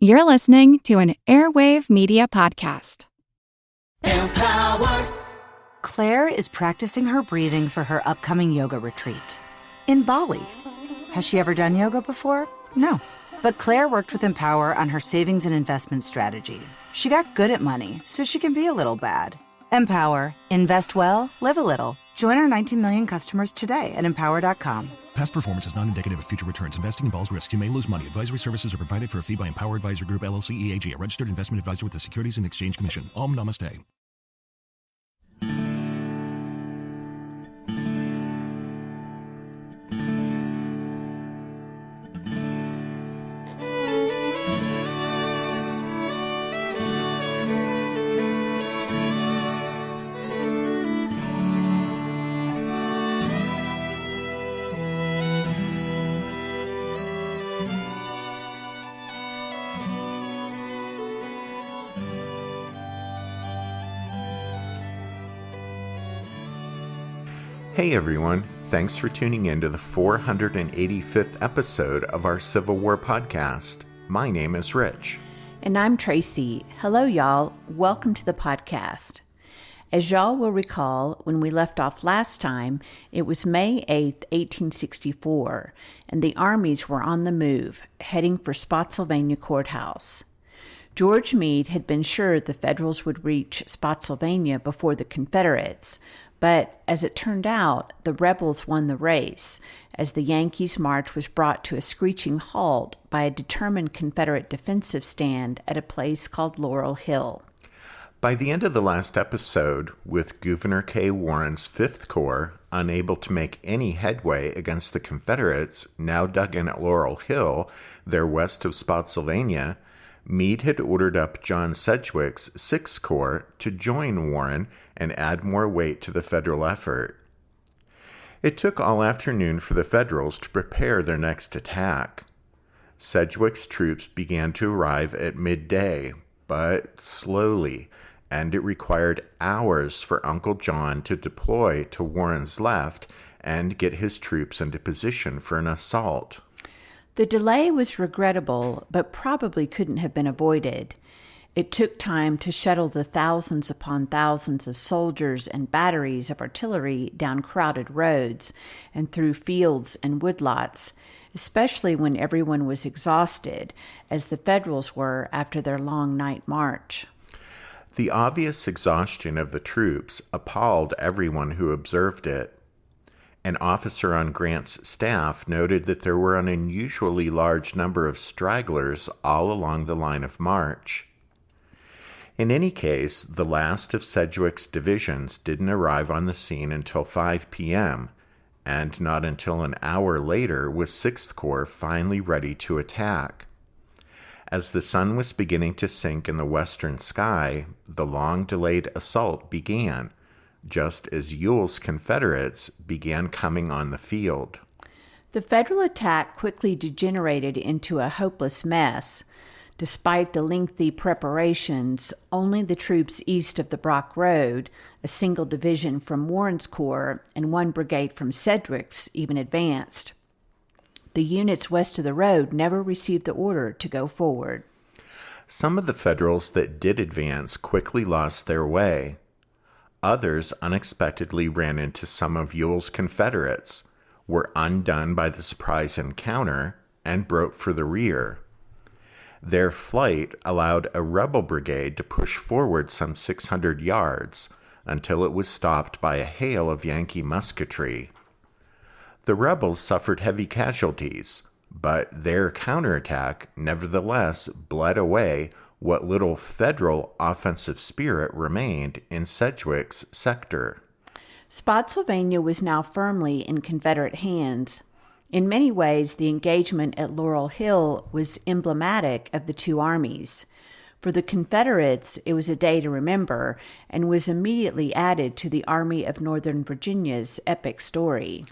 You're listening to an Airwave Media Podcast. Empower. Claire is practicing her breathing for her upcoming yoga retreat in Bali. Has she ever done yoga before? No. But Claire worked with Empower on her savings and investment strategy. She got good at money, so she can be a little bad. Empower. Invest well, live a little. Join our 19 million customers today at empower.com. Past performance is not indicative of future returns. Investing involves risks. You may lose money. Advisory services are provided for a fee by Empower Advisor Group, LLC, EAG, a registered investment advisor with the Securities and Exchange Commission. Om Namaste. Hey everyone, thanks for tuning in to the 485th episode of our Civil War podcast. My name is Rich. And I'm Tracy. Hello y'all, welcome to the podcast. As y'all will recall, when we left off last time, it was May 8th, 1864, and the armies were on the move, heading for Spotsylvania Courthouse. George Meade had been sure the Federals would reach Spotsylvania before the Confederates, but as it turned out, the rebels won the race, as the Yankees' march was brought to a screeching halt by a determined Confederate defensive stand at a place called Laurel Hill. By the end of the last episode, with Gouverneur K. Warren's 5th Corps unable to make any headway against the Confederates now dug in at Laurel Hill, there west of Spotsylvania, Meade had ordered up John Sedgwick's 6th Corps to join Warren and add more weight to the Federal effort. It took all afternoon for the Federals to prepare their next attack. Sedgwick's troops began to arrive at midday, but slowly, and it required hours for Uncle John to deploy to Warren's left and get his troops into position for an assault. The delay was regrettable, but probably couldn't have been avoided. It took time to shuttle the thousands upon thousands of soldiers and batteries of artillery down crowded roads and through fields and woodlots, especially when everyone was exhausted, as the Federals were after their long night march. The obvious exhaustion of the troops appalled everyone who observed it. An officer on Grant's staff noted that there were an unusually large number of stragglers all along the line of march. In any case, the last of Sedgwick's divisions didn't arrive on the scene until 5 p.m., and not until an hour later was 6th Corps finally ready to attack. As the sun was beginning to sink in the western sky, the long-delayed assault began, just as Ewell's Confederates began coming on the field. The Federal attack quickly degenerated into a hopeless mess. Despite the lengthy preparations, only the troops east of the Brock Road, a single division from Warren's Corps, and one brigade from Sedgwick's even advanced. The units west of the road never received the order to go forward. Some of the Federals that did advance quickly lost their way. Others unexpectedly ran into some of Ewell's Confederates, were undone by the surprise encounter, and broke for the rear. Their flight allowed a rebel brigade to push forward some 600 yards until it was stopped by a hail of Yankee musketry. The rebels suffered heavy casualties, but their counterattack nevertheless bled away what little Federal offensive spirit remained in Sedgwick's sector. Spotsylvania was now firmly in Confederate hands. In many ways, the engagement at Laurel Hill was emblematic of the two armies. For the Confederates, it was a day to remember and was immediately added to the Army of Northern Virginia's epic story.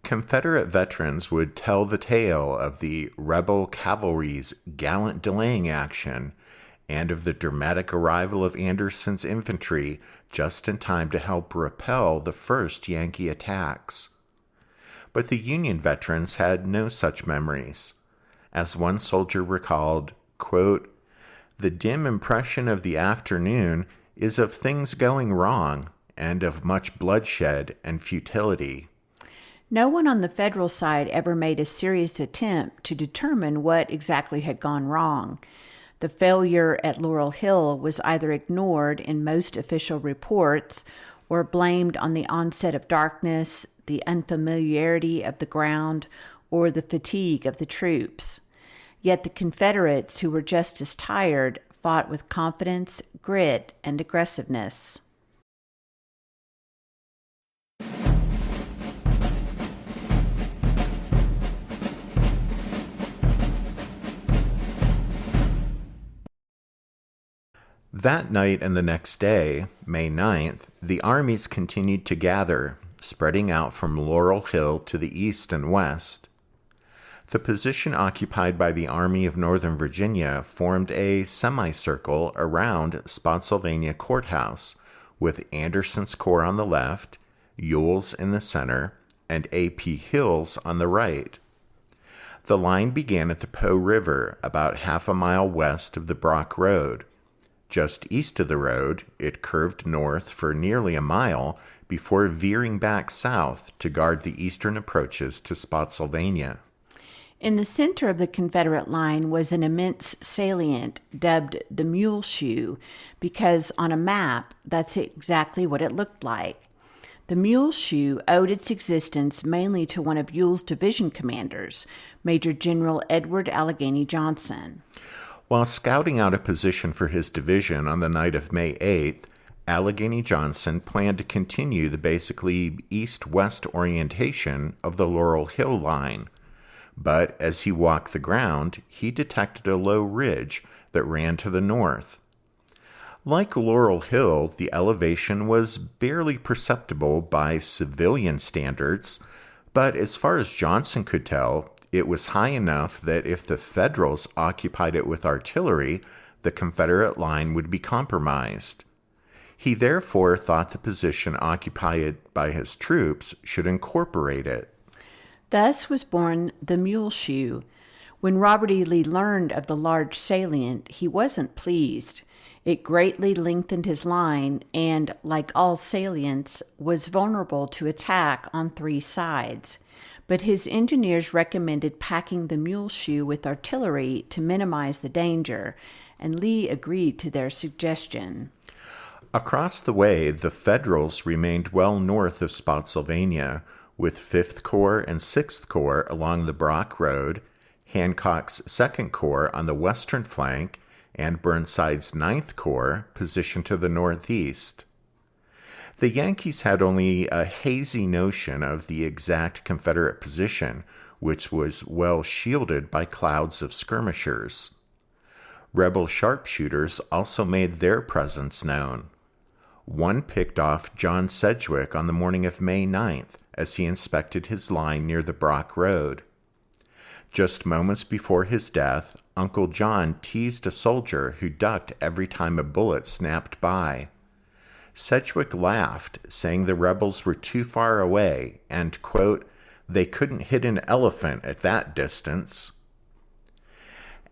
Confederate veterans would tell the tale of the rebel cavalry's gallant delaying action and of the dramatic arrival of Anderson's infantry just in time to help repel the first Yankee attacks. But the Union veterans had no such memories. As one soldier recalled, quote, "The dim impression of the afternoon is of things going wrong and of much bloodshed and futility." No one on the federal side ever made a serious attempt to determine what exactly had gone wrong. The failure at Laurel Hill was either ignored in most official reports or blamed on the onset of darkness, the unfamiliarity of the ground, or the fatigue of the troops. Yet the Confederates, who were just as tired, fought with confidence, grit, and aggressiveness. That night and the next day, May 9th, the armies continued to gather, spreading out from Laurel Hill to the east and west. The position occupied by the Army of Northern Virginia formed a semicircle around Spotsylvania Courthouse, with Anderson's corps on the left, Ewell's in the center, and A.P. Hill's on the right. The line began at the Po River, about half a mile west of the Brock Road. Just east of the road, it curved north for nearly a mile before veering back south to guard the eastern approaches to Spotsylvania. In the center of the Confederate line was an immense salient dubbed the Mule Shoe because on a map, that's exactly what it looked like. The Mule Shoe owed its existence mainly to one of Ewell's division commanders, Major General Edward Allegheny Johnson. While scouting out a position for his division on the night of May 8th, Allegheny Johnson planned to continue the basically east-west orientation of the Laurel Hill line. But as he walked the ground, he detected a low ridge that ran to the north. Like Laurel Hill, the elevation was barely perceptible by civilian standards, but as far as Johnson could tell, it was high enough that if the Federals occupied it with artillery, the Confederate line would be compromised. He therefore thought the position occupied by his troops should incorporate it. Thus was born the Mule Shoe. When Robert E. Lee learned of the large salient, he wasn't pleased. It greatly lengthened his line and, like all salients, was vulnerable to attack on three sides. But his engineers recommended packing the Mule Shoe with artillery to minimize the danger, and Lee agreed to their suggestion. Across the way, the Federals remained well north of Spotsylvania, with 5th Corps and 6th Corps along the Brock Road, Hancock's 2nd Corps on the western flank, and Burnside's 9th Corps positioned to the northeast. The Yankees had only a hazy notion of the exact Confederate position, which was well shielded by clouds of skirmishers. Rebel sharpshooters also made their presence known. One picked off John Sedgwick on the morning of May 9th as he inspected his line near the Brock Road. Just moments before his death, Uncle John teased a soldier who ducked every time a bullet snapped by. Sedgwick laughed, saying the rebels were too far away and, quote, "they couldn't hit an elephant at that distance."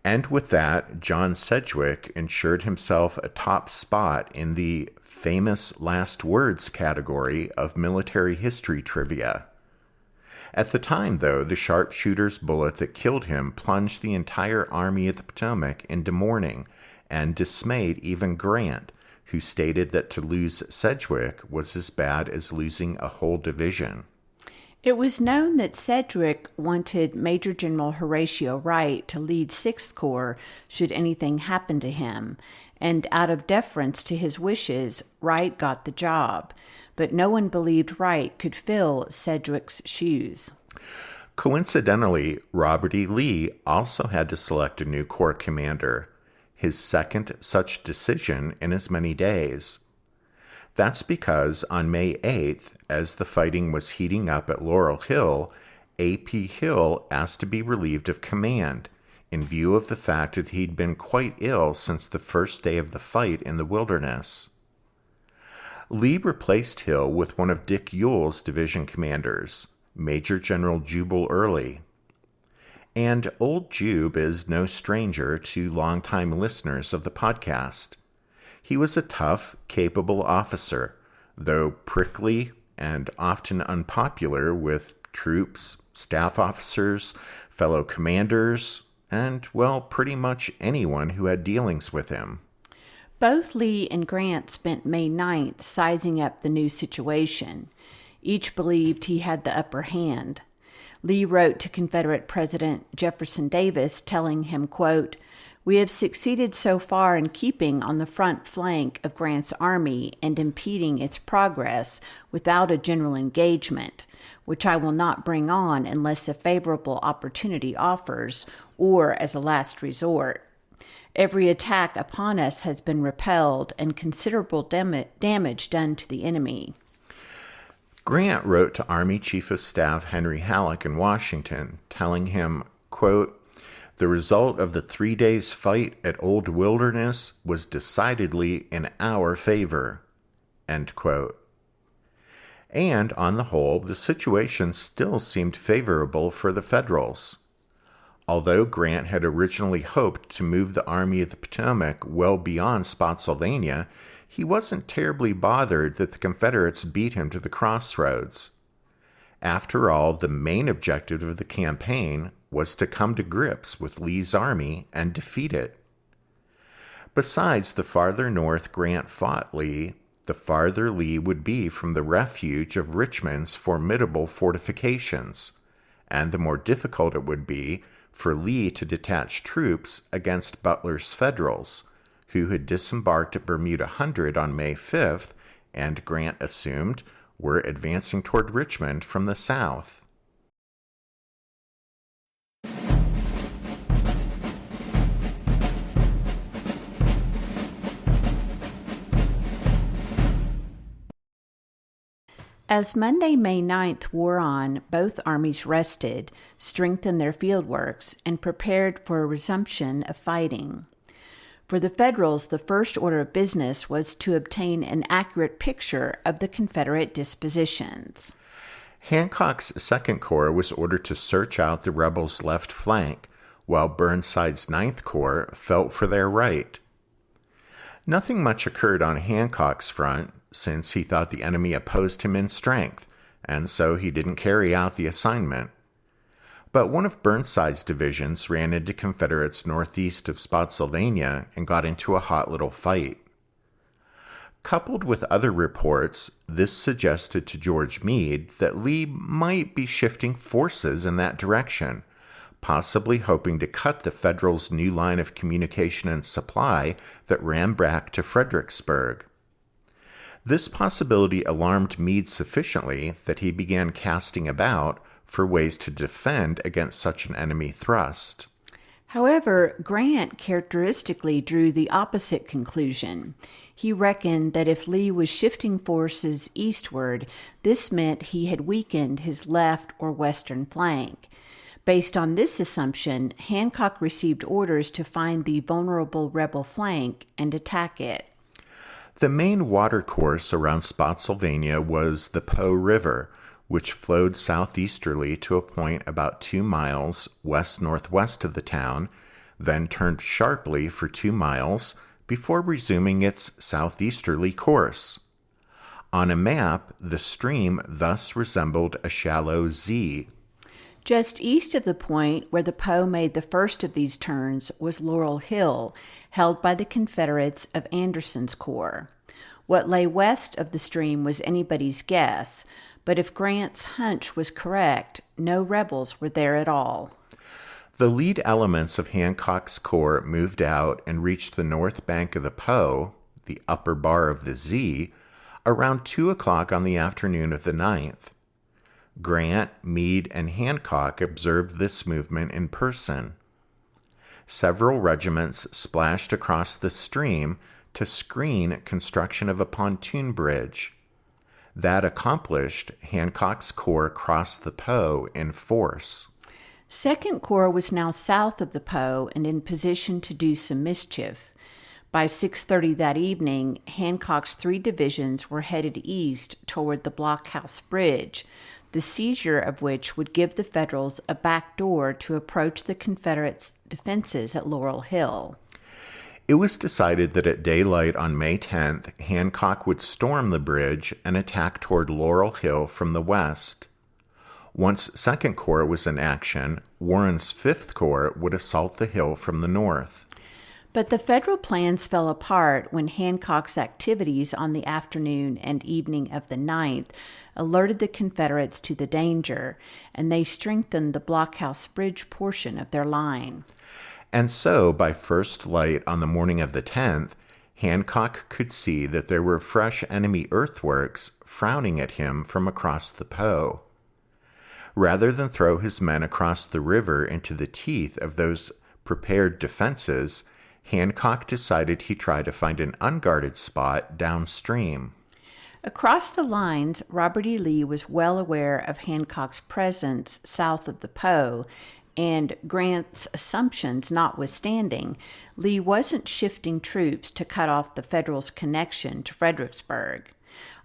And with that, John Sedgwick ensured himself a top spot in the famous last words category of military history trivia. At the time, though, the sharpshooter's bullet that killed him plunged the entire Army of the Potomac into mourning and dismayed even Grant, who stated that to lose Sedgwick was as bad as losing a whole division. It was known that Sedgwick wanted Major General Horatio Wright to lead 6th Corps should anything happen to him, and out of deference to his wishes, Wright got the job. But no one believed Wright could fill Sedgwick's shoes. Coincidentally, Robert E. Lee also had to select a new corps commander, his second such decision in as many days. That's because on May 8th, as the fighting was heating up at Laurel Hill, A.P. Hill asked to be relieved of command, in view of the fact that he'd been quite ill since the first day of the fight in the wilderness. Lee replaced Hill with one of Dick Ewell's division commanders, Major General Jubal Early. And Old Jube is no stranger to longtime listeners of the podcast. He was a tough, capable officer, though prickly and often unpopular with troops, staff officers, fellow commanders, and, well, pretty much anyone who had dealings with him. Both Lee and Grant spent May 9th sizing up the new situation. Each believed he had the upper hand. Lee wrote to Confederate President Jefferson Davis telling him, quote, "We have succeeded so far in keeping on the front flank of Grant's army and impeding its progress without a general engagement, which I will not bring on unless a favorable opportunity offers or as a last resort. Every attack upon us has been repelled and considerable damage done to the enemy." Grant wrote to Army Chief of Staff Henry Halleck in Washington, telling him, quote, "The result of the 3 days' fight at Old Wilderness was decidedly in our favor," end quote. And on the whole, the situation still seemed favorable for the Federals. Although Grant had originally hoped to move the Army of the Potomac well beyond Spotsylvania, he wasn't terribly bothered that the Confederates beat him to the crossroads. After all, the main objective of the campaign was to come to grips with Lee's army and defeat it. Besides, the farther north Grant fought Lee, the farther Lee would be from the refuge of Richmond's formidable fortifications, and the more difficult it would be for Lee to detach troops against Butler's Federals, who had disembarked at Bermuda Hundred on May 5th, and Grant assumed were advancing toward Richmond from the south. As Monday, May 9th wore on, both armies rested, strengthened their fieldworks, and prepared for a resumption of fighting. For the Federals, the first order of business was to obtain an accurate picture of the Confederate dispositions. Hancock's Second Corps was ordered to search out the rebels' left flank, while Burnside's Ninth Corps felt for their right. Nothing much occurred on Hancock's front, since he thought the enemy opposed him in strength, and so he didn't carry out the assignment. But one of Burnside's divisions ran into Confederates northeast of Spotsylvania and got into a hot little fight. Coupled with other reports, this suggested to George Meade that Lee might be shifting forces in that direction, possibly hoping to cut the Federals' new line of communication and supply that ran back to Fredericksburg. This possibility alarmed Meade sufficiently that he began casting about for ways to defend against such an enemy thrust. However, Grant characteristically drew the opposite conclusion. He reckoned that if Lee was shifting forces eastward, this meant he had weakened his left or western flank. Based on this assumption, Hancock received orders to find the vulnerable rebel flank and attack it. The main watercourse around Spotsylvania was the Po River, which flowed southeasterly to a point about 2 miles west-northwest of the town, then turned sharply for 2 miles before resuming its southeasterly course. On a map, the stream thus resembled a shallow Z. Just east of the point where the Po made the first of these turns was Laurel Hill, held by the Confederates of Anderson's Corps. What lay west of the stream was anybody's guess, but if Grant's hunch was correct, no rebels were there at all. The lead elements of Hancock's corps moved out and reached the north bank of the Po, the upper bar of the Z, around 2 o'clock on the afternoon of the 9th. Grant, Meade, and Hancock observed this movement in person. Several regiments splashed across the stream to screen construction of a pontoon bridge. That accomplished, Hancock's corps crossed the Po in force. Second Corps was now south of the Po and in position to do some mischief. By 6:30 that evening, Hancock's 3 divisions were headed east toward the Blockhouse Bridge, the seizure of which would give the Federals a back door to approach the Confederates' defenses at Laurel Hill. It was decided that at daylight on May 10th, Hancock would storm the bridge and attack toward Laurel Hill from the west. Once 2nd Corps was in action, Warren's 5th Corps would assault the hill from the north. But the Federal plans fell apart when Hancock's activities on the afternoon and evening of the 9th alerted the Confederates to the danger, and they strengthened the Blockhouse Bridge portion of their line. And so, by first light on the morning of the 10th, Hancock could see that there were fresh enemy earthworks frowning at him from across the Po. Rather than throw his men across the river into the teeth of those prepared defenses, Hancock decided he'd try to find an unguarded spot downstream. Across the lines, Robert E. Lee was well aware of Hancock's presence south of the Po, and Grant's assumptions notwithstanding, Lee wasn't shifting troops to cut off the Federals' connection to Fredericksburg.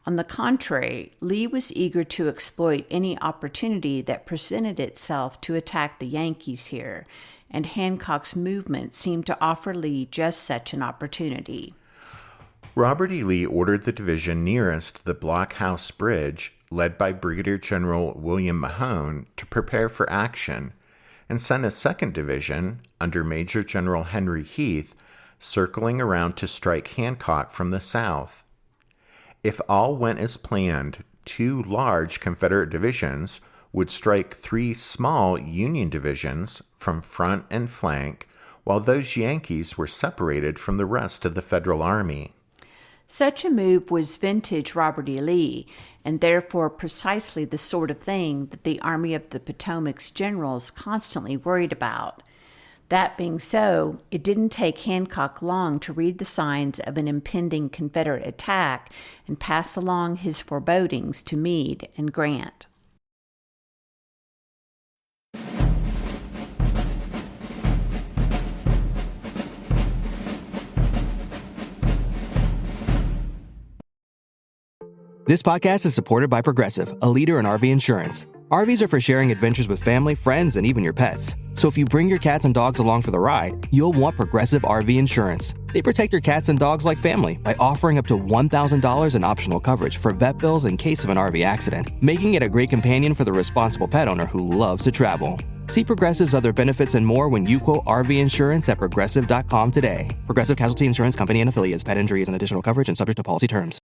On the contrary, Lee was eager to exploit any opportunity that presented itself to attack the Yankees here, and Hancock's movement seemed to offer Lee just such an opportunity. Robert E. Lee ordered the division nearest the Blockhouse Bridge, led by Brigadier General William Mahone, to prepare for action, and sent a 2nd Division, under Major General Henry Heath, circling around to strike Hancock from the south. If all went as planned, 2 large Confederate divisions would strike 3 small Union divisions from front and flank, while those Yankees were separated from the rest of the Federal Army. Such a move was vintage Robert E. Lee, and therefore precisely the sort of thing that the Army of the Potomac's generals constantly worried about. That being so, it didn't take Hancock long to read the signs of an impending Confederate attack and pass along his forebodings to Meade and Grant. This podcast is supported by Progressive, a leader in RV insurance. RVs are for sharing adventures with family, friends, and even your pets. So if you bring your cats and dogs along for the ride, you'll want Progressive RV insurance. They protect your cats and dogs like family by offering up to $1,000 in optional coverage for vet bills in case of an RV accident, making it a great companion for the responsible pet owner who loves to travel. See Progressive's other benefits and more when you quote RV insurance at Progressive.com today. Progressive Casualty Insurance Company and Affiliates. Pet injury is an additional coverage and subject to policy terms.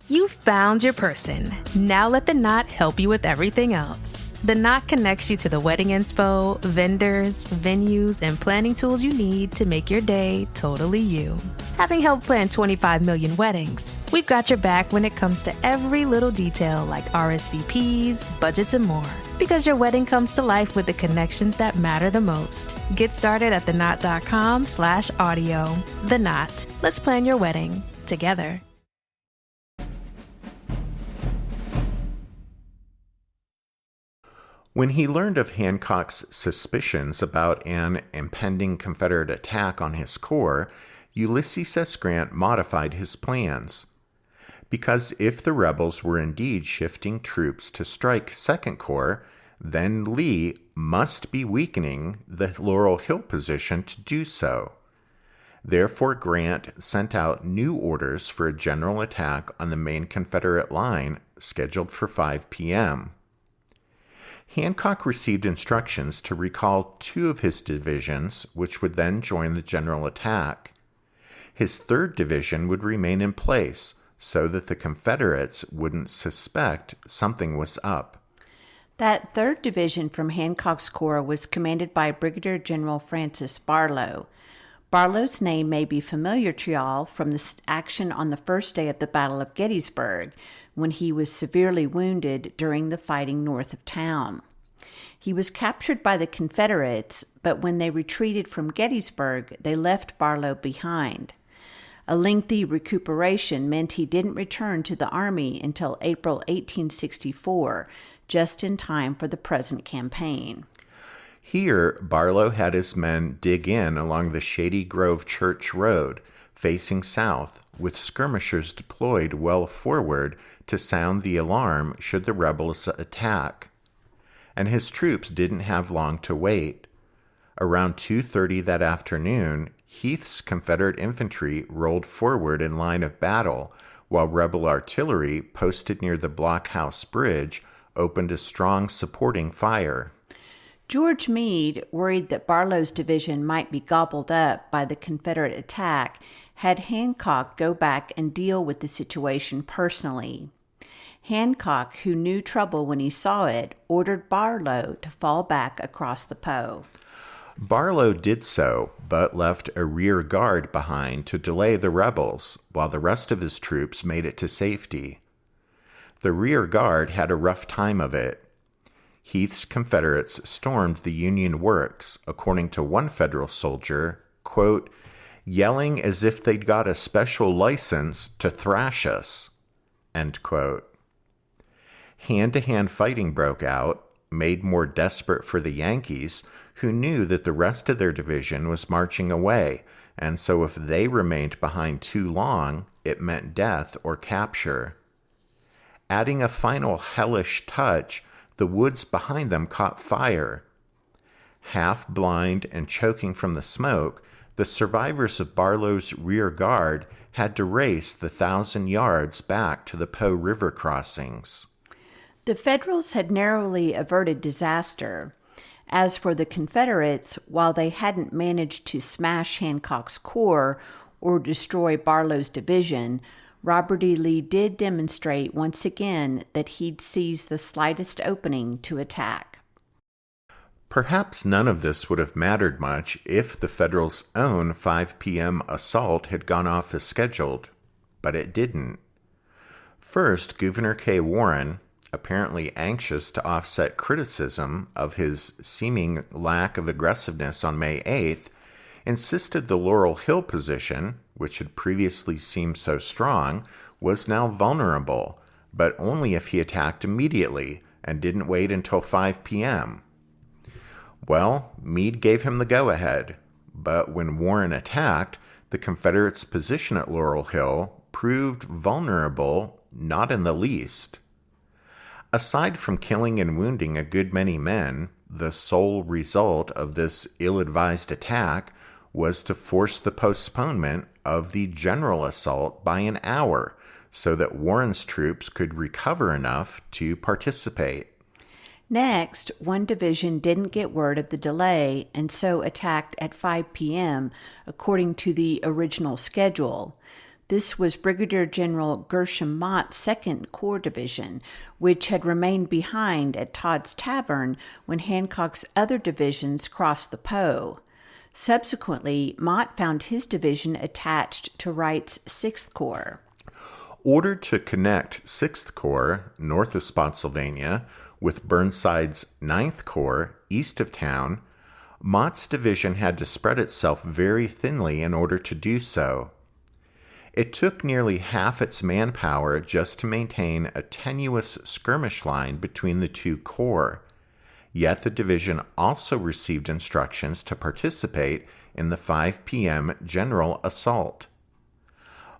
You found your person. Now let the Knot help you with everything else. The Knot connects you to the wedding inspo, vendors, venues, and planning tools you need to make your day totally you. Having helped plan 25 million weddings, we've got your back when it comes to every little detail like RSVPs, budgets, and more. Because your wedding comes to life with the connections that matter the most. Get started at theknot.com/audio. The Knot. Let's plan your wedding together. When he learned of Hancock's suspicions about an impending Confederate attack on his corps, Ulysses S. Grant modified his plans. Because if the rebels were indeed shifting troops to strike 2nd Corps, then Lee must be weakening the Laurel Hill position to do so. Therefore, Grant sent out new orders for a general attack on the main Confederate line, scheduled for 5 p.m. Hancock received instructions to recall 2 of his divisions, which would then join the general attack. His 3rd Division would remain in place so that the Confederates wouldn't suspect something was up. That 3rd Division from Hancock's Corps was commanded by Brigadier General Francis Barlow. Barlow's name may be familiar to y'all from the action on the first day of the Battle of Gettysburg, when he was severely wounded during the fighting north of town. He was captured by the Confederates, but when they retreated from Gettysburg, they left Barlow behind. A lengthy recuperation meant he didn't return to the Army until April 1864, just in time for the present campaign. Here, Barlow had his men dig in along the Shady Grove Church Road, facing south, with skirmishers deployed well forward to sound the alarm should the rebels attack. And his troops didn't have long to wait. Around 2:30 that afternoon, Heath's Confederate infantry rolled forward in line of battle, while rebel artillery posted near the blockhouse bridge opened a strong supporting fire. George Meade, worried that Barlow's division might be gobbled up by the Confederate attack, had Hancock go back and deal with the situation personally. Hancock, who knew trouble when he saw it, ordered Barlow to fall back across the Po. Barlow did so, but left a rear guard behind to delay the rebels, while the rest of his troops made it to safety. The rear guard had a rough time of it. Heath's Confederates stormed the Union works, according to one Federal soldier, quote, yelling as if they'd got a special license to thrash us, end quote. Hand-to-hand fighting broke out, made more desperate for the Yankees, who knew that the rest of their division was marching away, and so if they remained behind too long, it meant death or capture. Adding a final hellish touch, the woods behind them caught fire. Half blind and choking from the smoke, the survivors of Barlow's rear guard had to race the 1,000 yards back to the Po River crossings. The Federals had narrowly averted disaster. As for the Confederates, while they hadn't managed to smash Hancock's corps or destroy Barlow's division, Robert E. Lee did demonstrate once again that he'd seize the slightest opening to attack. Perhaps none of this would have mattered much if the Federals' own 5 p.m. assault had gone off as scheduled, but it didn't. First, Gouverneur K. Warren, apparently anxious to offset criticism of his seeming lack of aggressiveness on May 8th, insisted the Laurel Hill position, which had previously seemed so strong, was now vulnerable, but only if he attacked immediately and didn't wait until 5 p.m. Well, Meade gave him the go-ahead, but when Warren attacked, the Confederates' position at Laurel Hill proved vulnerable not in the least. Aside from killing and wounding a good many men, the sole result of this ill-advised attack was to force the postponement of the general assault by an hour so that Warren's troops could recover enough to participate. Next, one division didn't get word of the delay and so attacked at 5 p.m. according to the original schedule. This was Brigadier General Gershom Mott's 2nd Corps Division, which had remained behind at Todd's Tavern when Hancock's other divisions crossed the Po. Subsequently, Mott found his division attached to Wright's 6th Corps. Ordered to connect 6th Corps, north of Spotsylvania, with Burnside's 9th Corps, east of town, Mott's division had to spread itself very thinly in order to do so. It took nearly half its manpower just to maintain a tenuous skirmish line between the two corps, yet the division also received instructions to participate in the 5 p.m. general assault.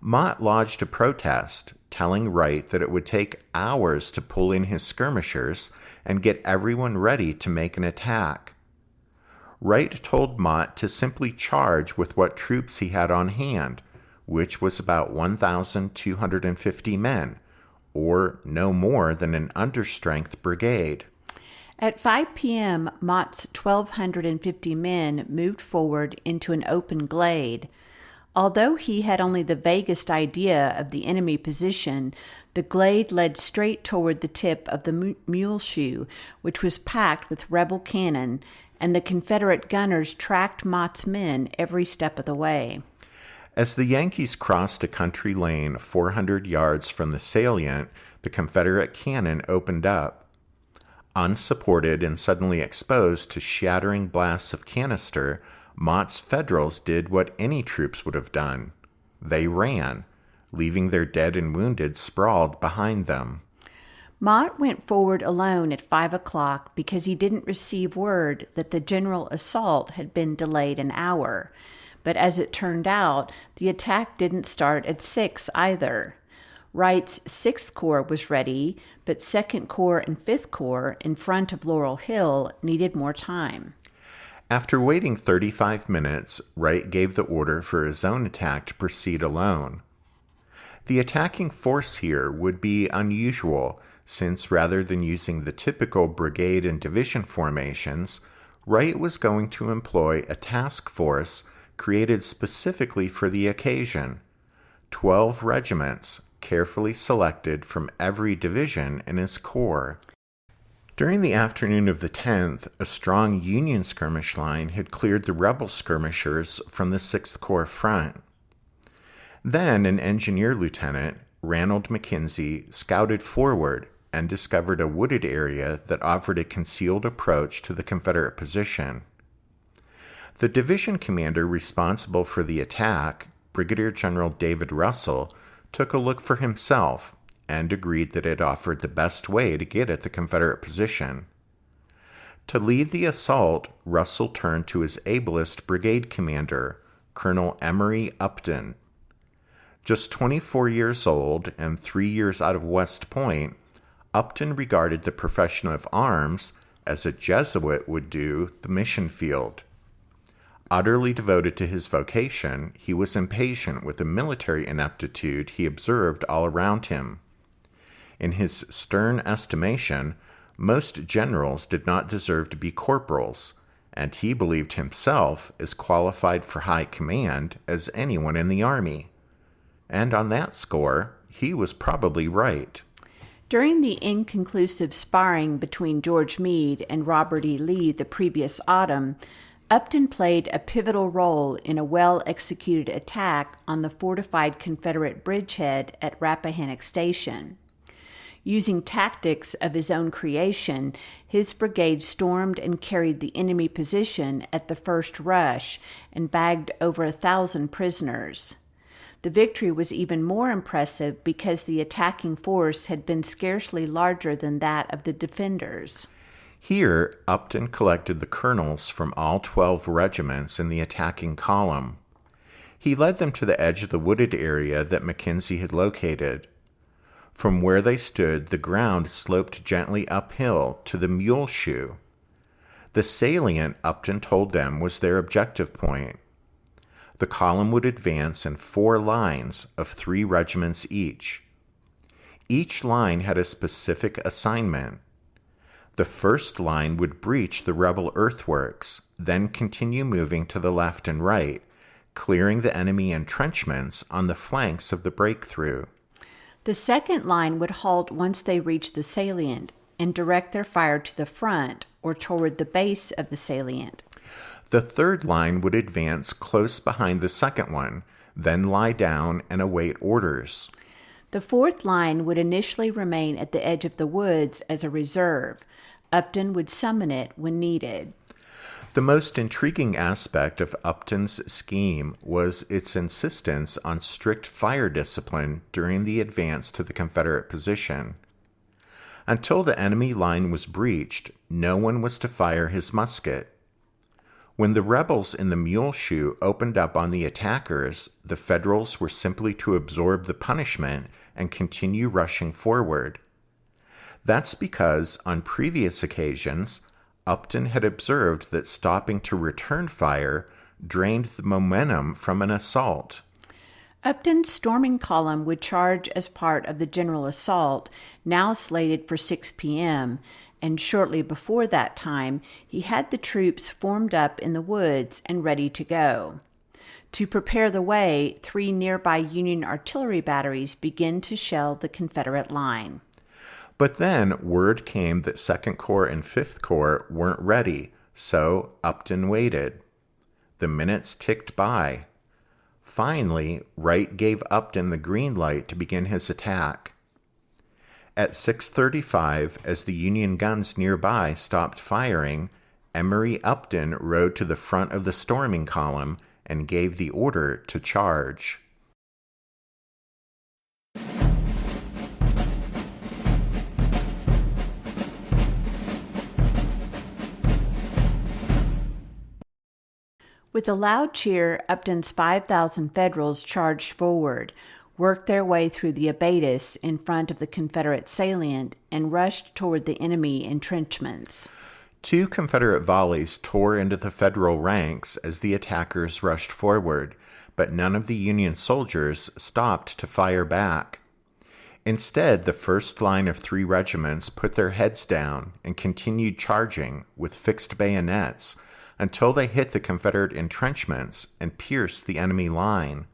Mott lodged a protest, telling Wright that it would take hours to pull in his skirmishers and get everyone ready to make an attack. Wright told Mott to simply charge with what troops he had on hand, which was about 1,250 men, or no more than an understrength brigade. At 5 p.m., Mott's 1,250 men moved forward into an open glade. Although he had only the vaguest idea of the enemy position, the glade led straight toward the tip of the Muleshoe, which was packed with rebel cannon, and the Confederate gunners tracked Mott's men every step of the way. As the Yankees crossed a country lane 400 yards from the salient, the Confederate cannon opened up. Unsupported and suddenly exposed to shattering blasts of canister, Mott's Federals did what any troops would have done. They ran, leaving their dead and wounded sprawled behind them. Mott went forward alone at 5 o'clock because he didn't receive word that the general assault had been delayed an hour. But as it turned out, the attack didn't start at 6 either. Wright's 6th Corps was ready, but 2nd Corps and 5th Corps in front of Laurel Hill needed more time. After waiting 35 minutes, Wright gave the order for his own attack to proceed alone. The attacking force here would be unusual, since rather than using the typical brigade and division formations, Wright was going to employ a task force created specifically for the occasion. 12 regiments, carefully selected from every division in his corps. During the afternoon of the 10th, a strong Union skirmish line had cleared the rebel skirmishers from the 6th Corps front. Then an engineer lieutenant, Ranald McKenzie, scouted forward and discovered a wooded area that offered a concealed approach to the Confederate position. The division commander responsible for the attack, Brigadier General David Russell, took a look for himself and agreed that it offered the best way to get at the Confederate position. To lead the assault, Russell turned to his ablest brigade commander, Colonel Emory Upton. Just 24 years old and 3 years out of West Point, Upton regarded the profession of arms as a Jesuit would do the mission field. Utterly devoted to his vocation, he was impatient with the military ineptitude he observed all around him. In his stern estimation, most generals did not deserve to be corporals, and he believed himself as qualified for high command as anyone in the army. And on that score, he was probably right. During the inconclusive sparring between George Meade and Robert E. Lee the previous autumn, Upton played a pivotal role in a well-executed attack on the fortified Confederate bridgehead at Rappahannock Station. Using tactics of his own creation, his brigade stormed and carried the enemy position at the first rush and bagged over 1,000 prisoners. The victory was even more impressive because the attacking force had been scarcely larger than that of the defenders. Here, Upton collected the colonels from all 12 regiments in the attacking column. He led them to the edge of the wooded area that McKenzie had located. From where they stood, the ground sloped gently uphill to the Mule Shoe. The salient, Upton told them, was their objective point. The column would advance in 4 lines of 3 regiments each. Each line had a specific assignment. The first line would breach the rebel earthworks, then continue moving to the left and right, clearing the enemy entrenchments on the flanks of the breakthrough. The second line would halt once they reached the salient and direct their fire to the front or toward the base of the salient. The third line would advance close behind the second one, then lie down and await orders. The fourth line would initially remain at the edge of the woods as a reserve. Upton would summon it when needed. The most intriguing aspect of Upton's scheme was its insistence on strict fire discipline during the advance to the Confederate position. Until the enemy line was breached, no one was to fire his musket. When the rebels in the Mule Shoe opened up on the attackers, the Federals were simply to absorb the punishment and continue rushing forward. That's because, on previous occasions, Upton had observed that stopping to return fire drained the momentum from an assault. Upton's storming column would charge as part of the general assault, now slated for 6 p.m., and shortly before that time, he had the troops formed up in the woods and ready to go. To prepare the way, 3 nearby Union artillery batteries began to shell the Confederate line. But then word came that 2nd Corps and 5th Corps weren't ready, so Upton waited. The minutes ticked by. Finally, Wright gave Upton the green light to begin his attack. At 6:35, as the Union guns nearby stopped firing, Emory Upton rode to the front of the storming column and gave the order to charge. With a loud cheer, Upton's 5,000 Federals charged forward, worked their way through the abatis in front of the Confederate salient, and rushed toward the enemy entrenchments. 2 Confederate volleys tore into the Federal ranks as the attackers rushed forward, but none of the Union soldiers stopped to fire back. Instead, the first line of 3 regiments put their heads down and continued charging with fixed bayonets until they hit the Confederate entrenchments and pierced the enemy line.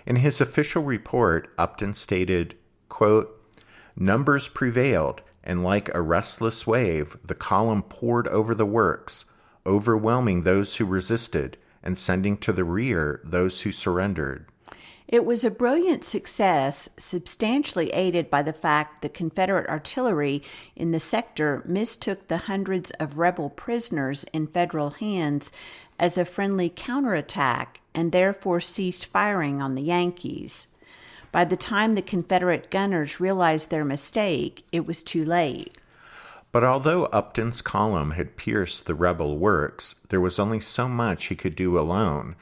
In his official report, Upton stated, quote, "Numbers prevailed, and like a restless wave, the column poured over the works, overwhelming those who resisted and sending to the rear those who surrendered." It was a brilliant success, substantially aided by the fact the Confederate artillery in the sector mistook the hundreds of rebel prisoners in Federal hands as a friendly counterattack and therefore ceased firing on the Yankees. By the time the Confederate gunners realized their mistake, it was too late. But although Upton's column had pierced the rebel works, there was only so much he could do alone,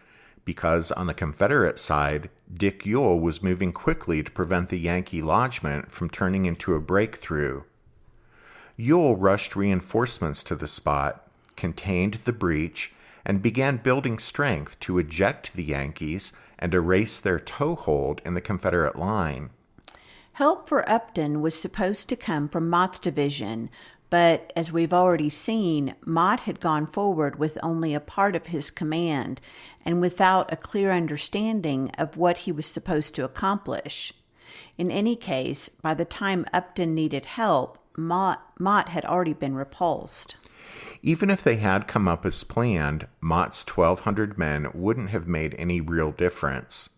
because on the Confederate side, Dick Ewell was moving quickly to prevent the Yankee lodgment from turning into a breakthrough. Ewell rushed reinforcements to the spot, contained the breach, and began building strength to eject the Yankees and erase their toehold in the Confederate line. Help for Upton was supposed to come from Mott's division, but as we've already seen, Mott had gone forward with only a part of his command and without a clear understanding of what he was supposed to accomplish. In any case, by the time Upton needed help, Mott had already been repulsed. Even if they had come up as planned, Mott's 1,200 men wouldn't have made any real difference.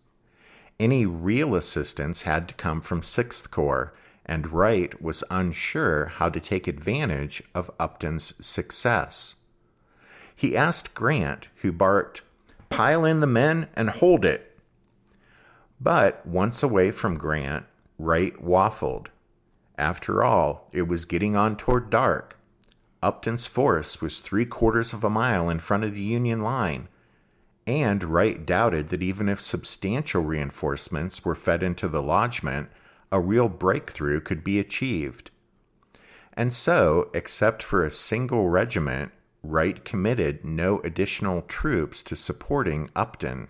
Any real assistance had to come from 6th Corps, and Wright was unsure how to take advantage of Upton's success. He asked Grant, who barked, "Pile in the men and hold it." But once away from Grant, Wright waffled. After all, it was getting on toward dark. Upton's force was 3/4 of a mile in front of the Union line, and Wright doubted that even if substantial reinforcements were fed into the lodgment, a real breakthrough could be achieved. And so, except for a single regiment, Wright committed no additional troops to supporting Upton.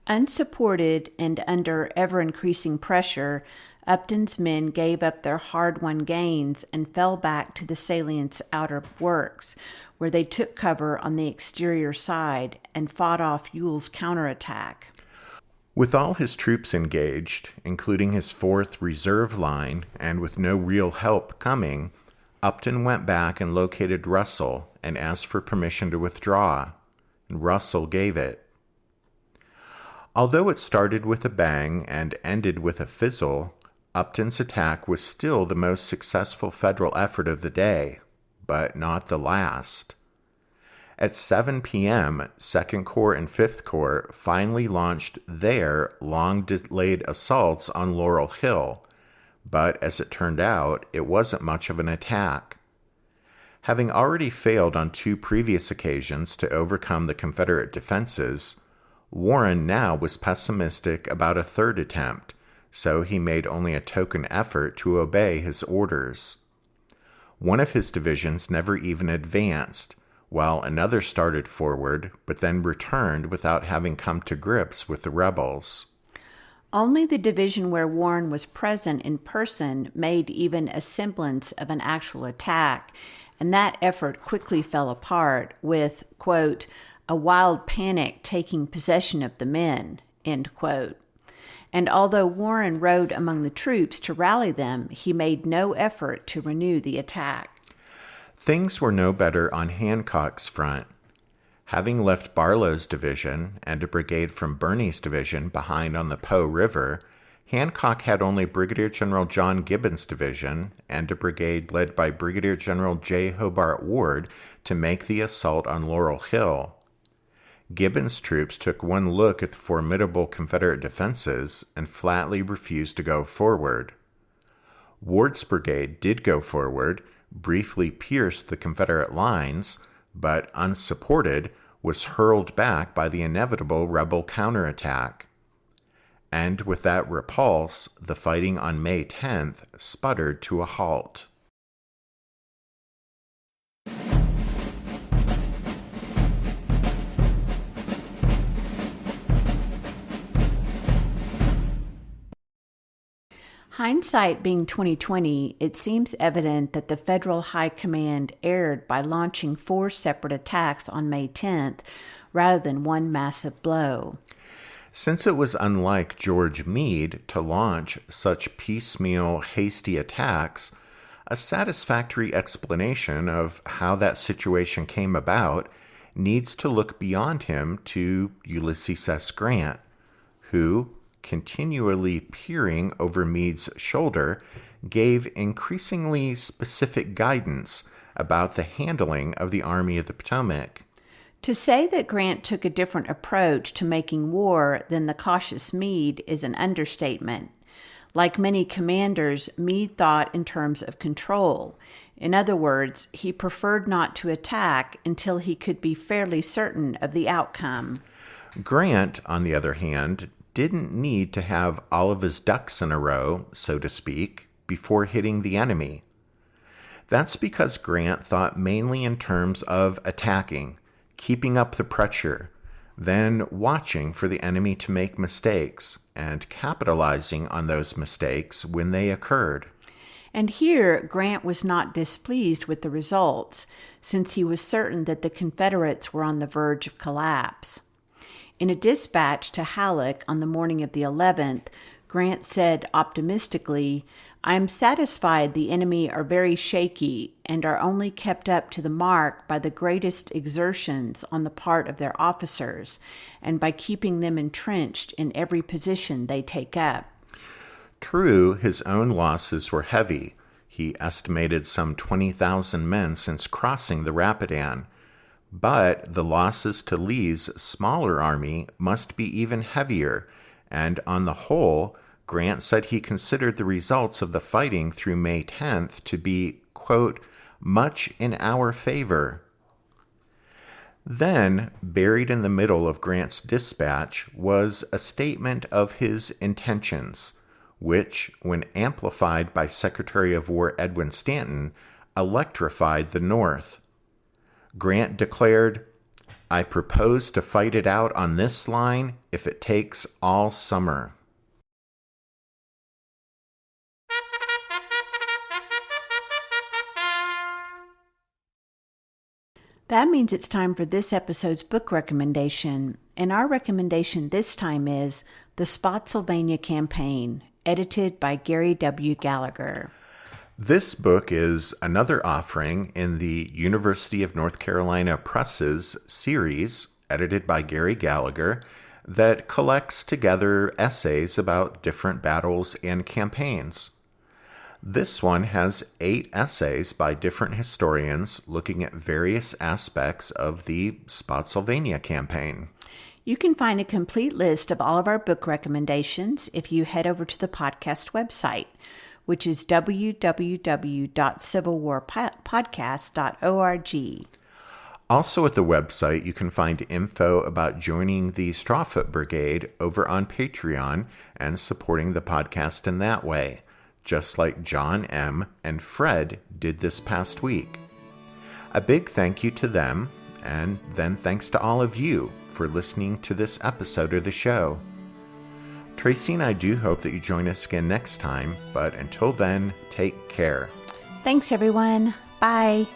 Unsupported and under ever-increasing pressure, Upton's men gave up their hard-won gains and fell back to the salient's outer works, where they took cover on the exterior side and fought off Ewell's counterattack. With all his troops engaged, including his 4th Reserve Line, and with no real help coming, Upton went back and located Russell and asked for permission to withdraw, and Russell gave it. Although it started with a bang and ended with a fizzle, Upton's attack was still the most successful Federal effort of the day, but not the last. At 7 p.m., 2nd Corps and 5th Corps finally launched their long-delayed assaults on Laurel Hill, but as it turned out, it wasn't much of an attack. Having already failed on 2 previous occasions to overcome the Confederate defenses, Warren now was pessimistic about a 3rd attempt, so he made only a token effort to obey his orders. One of his divisions never even advanced, while another started forward, but then returned without having come to grips with the rebels. Only the division where Warren was present in person made even a semblance of an actual attack, and that effort quickly fell apart with, quote, "a wild panic taking possession of the men," end quote. And although Warren rode among the troops to rally them, he made no effort to renew the attack. Things were no better on Hancock's front. Having left Barlow's division and a brigade from Birney's division behind on the Po River, Hancock had only Brigadier General John Gibbon's division and a brigade led by Brigadier General J. Hobart Ward to make the assault on Laurel Hill. Gibbon's troops took one look at the formidable Confederate defenses and flatly refused to go forward. Ward's brigade did go forward, briefly pierced the Confederate lines, but unsupported, was hurled back by the inevitable rebel counterattack. And with that repulse, the fighting on May 10th sputtered to a halt. Hindsight being 2020, it seems evident that the Federal High Command erred by launching 4 separate attacks on May 10th rather than one massive blow. Since it was unlike George Meade to launch such piecemeal, hasty attacks, a satisfactory explanation of how that situation came about needs to look beyond him to Ulysses S. Grant, who, continually peering over Meade's shoulder, gave increasingly specific guidance about the handling of the Army of the Potomac. To say that Grant took a different approach to making war than the cautious Meade is an understatement. Like many commanders, Meade thought in terms of control. In other words, he preferred not to attack until he could be fairly certain of the outcome. Grant, on the other hand, didn't need to have all of his ducks in a row, so to speak, before hitting the enemy. That's because Grant thought mainly in terms of attacking, keeping up the pressure, then watching for the enemy to make mistakes and capitalizing on those mistakes when they occurred. And here, Grant was not displeased with the results, since he was certain that the Confederates were on the verge of collapse. In a dispatch to Halleck on the morning of the 11th, Grant said optimistically, "I am satisfied the enemy are very shaky and are only kept up to the mark by the greatest exertions on the part of their officers and by keeping them entrenched in every position they take up." True, his own losses were heavy. He estimated some 20,000 men since crossing the Rapidan. But the losses to Lee's smaller army must be even heavier, and on the whole, Grant said he considered the results of the fighting through May 10th to be, quote, much in our favor. Then, buried in the middle of Grant's dispatch, was a statement of his intentions, which, when amplified by Secretary of War Edwin Stanton, electrified the North. Grant declared, "I propose to fight it out on this line if it takes all summer." That means it's time for this episode's book recommendation, and our recommendation this time is The Spotsylvania Campaign, edited by Gary W. Gallagher. This book is another offering in the University of North Carolina Press's series, edited by Gary Gallagher, that collects together essays about different battles and campaigns. This one has 8 essays by different historians looking at various aspects of the Spotsylvania campaign. You can find a complete list of all of our book recommendations if you head over to the podcast website, which is www.civilwarpodcast.org. Also at the website, you can find info about joining the Strawfoot Brigade over on Patreon and supporting the podcast in that way, just like John M. and Fred did this past week. A big thank you to them, and then thanks to all of you for listening to this episode of the show. Tracy and I do hope that you join us again next time, but until then, take care. Thanks, everyone. Bye.